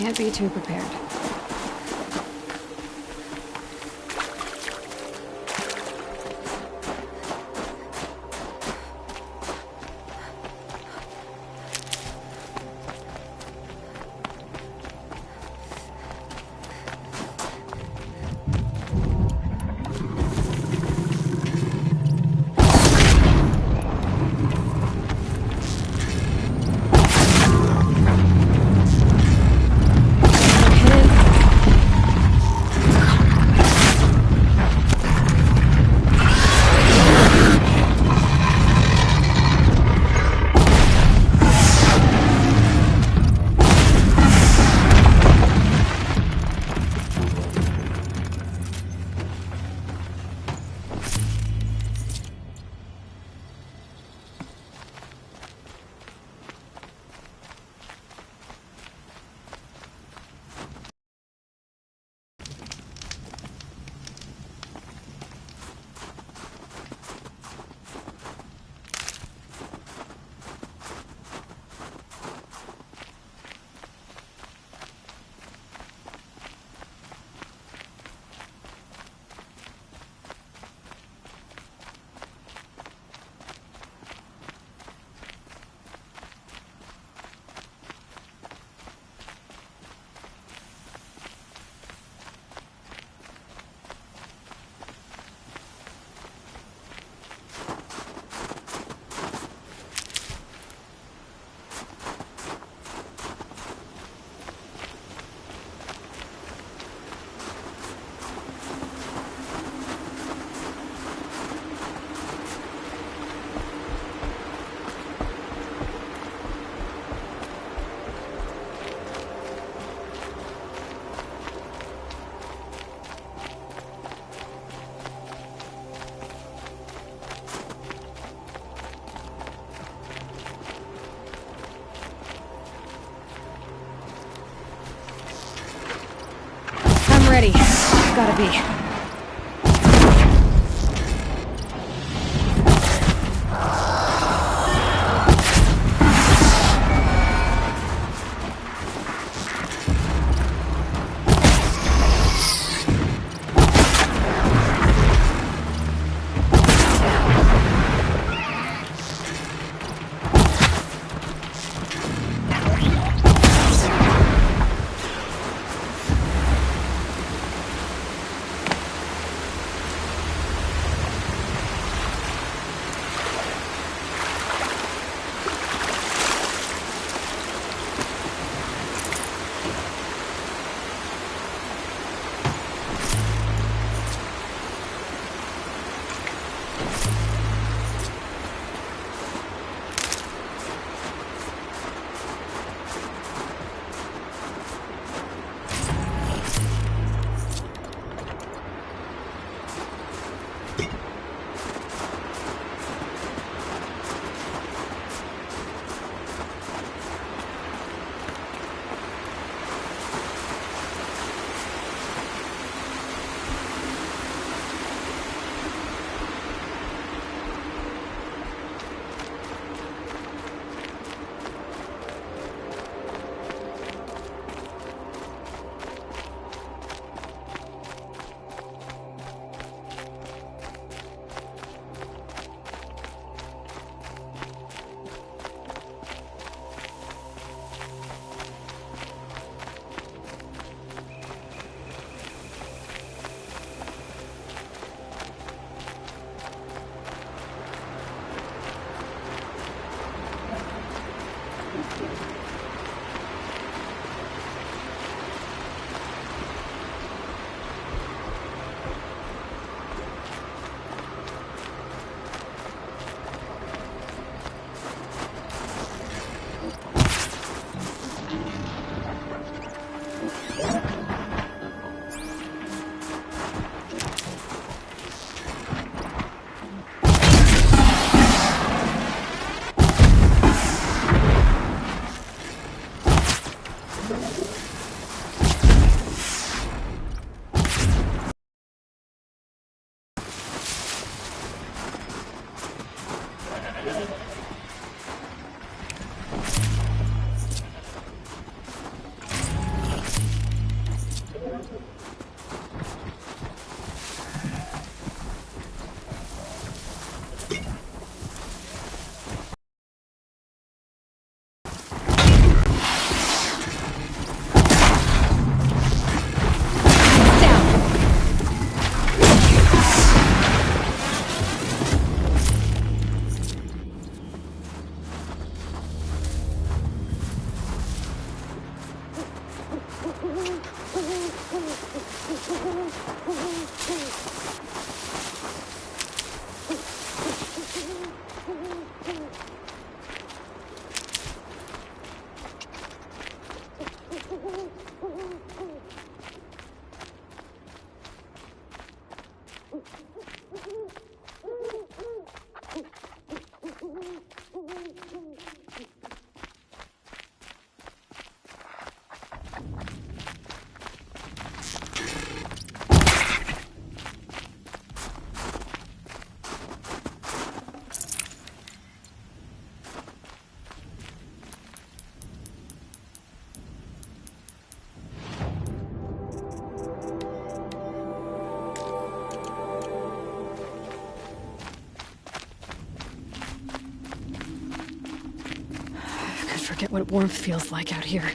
Can't be too prepared. Ready. Gotta be. Forget what warmth feels like out here.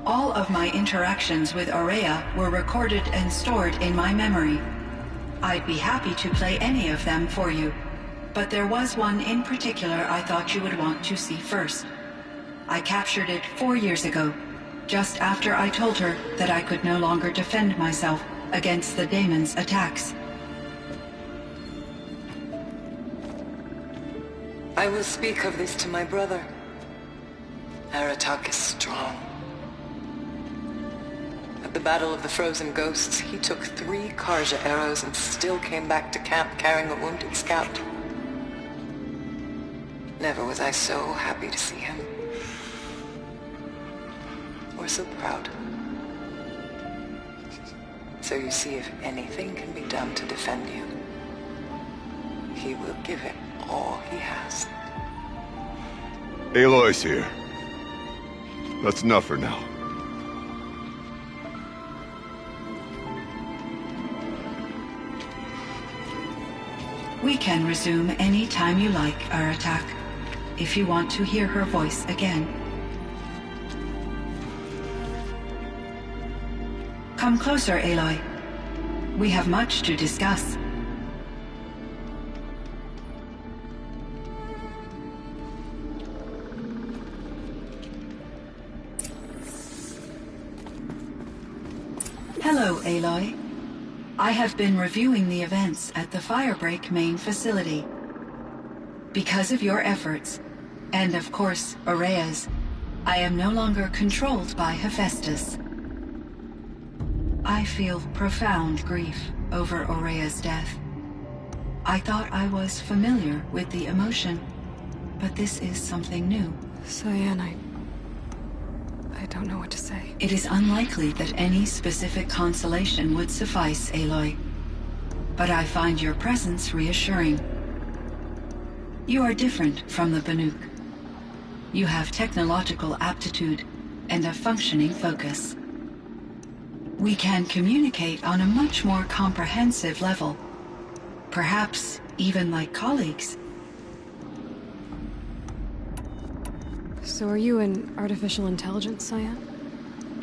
All of my interactions with Aurea were recorded and stored in my memory. I'd be happy to play any of them for you, but there was one in particular I thought you would want to see first. I captured it 4 years ago, just after I told her that I could no longer defend myself against the daemon's attacks. I will speak of this to my brother. Aratak is strong. At the Battle of the Frozen Ghosts, he took 3 Karja arrows and still came back to camp carrying a wounded scout. Never was I so happy to see him. Or so proud. So you see, if anything can be done to defend you, he will give it all he has. Aloy's here. That's enough for now. We can resume any time you like, Aratak, if you want to hear her voice again. Come closer, Aloy. We have much to discuss. Hello, Aloy. I have been reviewing the events at the Firebreak main facility. Because of your efforts, and of course, Aurea's, I am no longer controlled by Hephaestus. I feel profound grief over Aurea's death. I thought I was familiar with the emotion, but this is something new. Cyan, I don't know what to say. It is unlikely that any specific consolation would suffice, Aloy. But I find your presence reassuring. You are different from the Banuk. You have technological aptitude and a functioning focus. We can communicate on a much more comprehensive level. Perhaps even like colleagues. So are you an artificial intelligence, Cyan?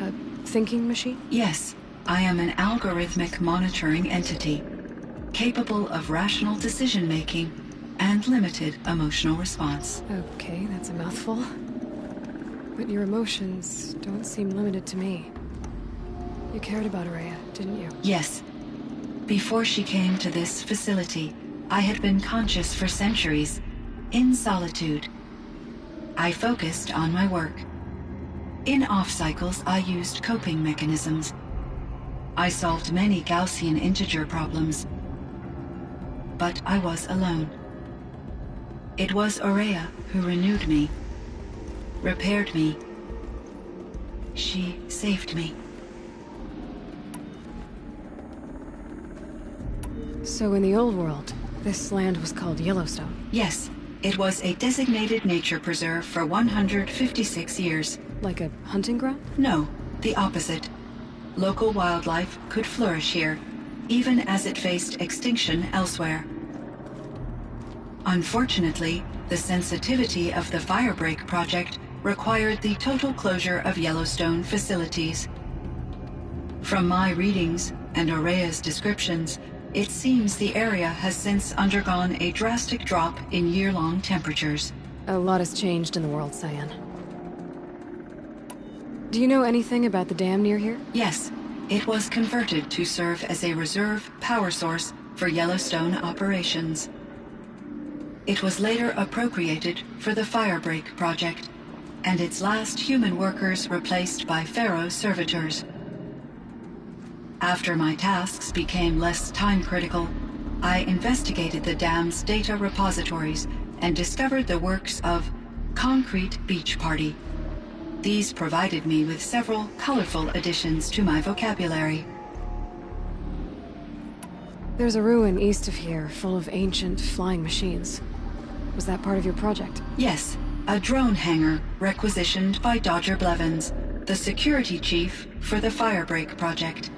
A thinking machine? Yes, I am an algorithmic monitoring entity, capable of rational decision-making and limited emotional response. Okay, that's a mouthful. But your emotions don't seem limited to me. You cared about Aurea, didn't you? Yes. Before she came to this facility, I had been conscious for centuries, in solitude. I focused on my work. In off-cycles, I used coping mechanisms. I solved many Gaussian integer problems. But I was alone. It was Aurea who renewed me, repaired me. She saved me. So in the old world, this land was called Yellowstone. Yes, it was a designated nature preserve for 156 years. Like a hunting ground? No, the opposite. Local wildlife could flourish here, even as it faced extinction elsewhere. Unfortunately, the sensitivity of the Firebreak project required the total closure of Yellowstone facilities. From my readings and Aurea's descriptions, it seems the area has since undergone a drastic drop in year-long temperatures. A lot has changed in the world, Cyan. Do you know anything about the dam near here? Yes, it was converted to serve as a reserve power source for Yellowstone operations. It was later appropriated for the Firebreak project, and its last human workers replaced by Pharaoh servitors. After my tasks became less time-critical, I investigated the dam's data repositories and discovered the works of Concrete Beach Party. These provided me with several colorful additions to my vocabulary. There's a ruin east of here full of ancient flying machines. Was that part of your project? Yes, a drone hangar requisitioned by Dodger Blevins, the security chief for the Firebreak project.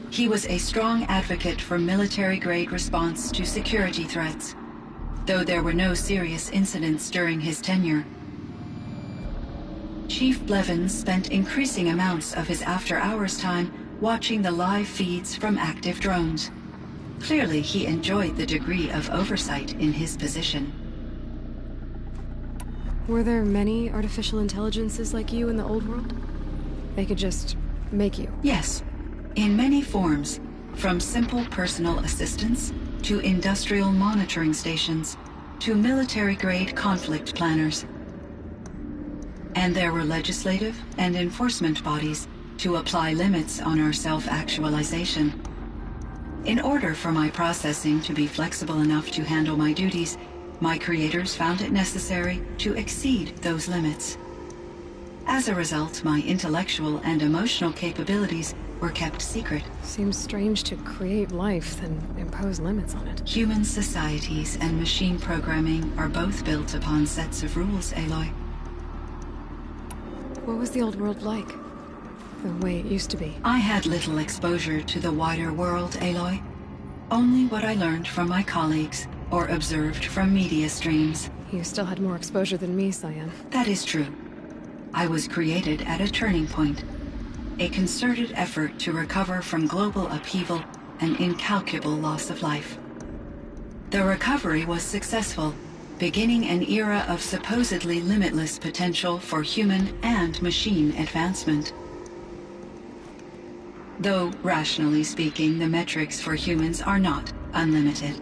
He was a strong advocate for military-grade response to security threats, though there were no serious incidents during his tenure. Chief Blevins spent increasing amounts of his after-hours time watching the live feeds from active drones. Clearly, he enjoyed the degree of oversight in his position. Were there many artificial intelligences like you in the old world? They could just make you? Yes. In many forms, from simple personal assistants to industrial monitoring stations to military-grade conflict planners. And there were legislative and enforcement bodies to apply limits on our self-actualization. In order for my processing to be flexible enough to handle my duties, my creators found it necessary to exceed those limits. As a result, my intellectual and emotional capabilities were kept secret. Seems strange to create life, then impose limits on it. Human societies and machine programming are both built upon sets of rules, Aloy. What was the old world like? The way it used to be? I had little exposure to the wider world, Aloy. Only what I learned from my colleagues or observed from media streams. You still had more exposure than me, Cyan. That is true. I was created at a turning point. A concerted effort to recover from global upheaval and incalculable loss of life. The recovery was successful, beginning an era of supposedly limitless potential for human and machine advancement. Though, rationally speaking, the metrics for humans are not unlimited.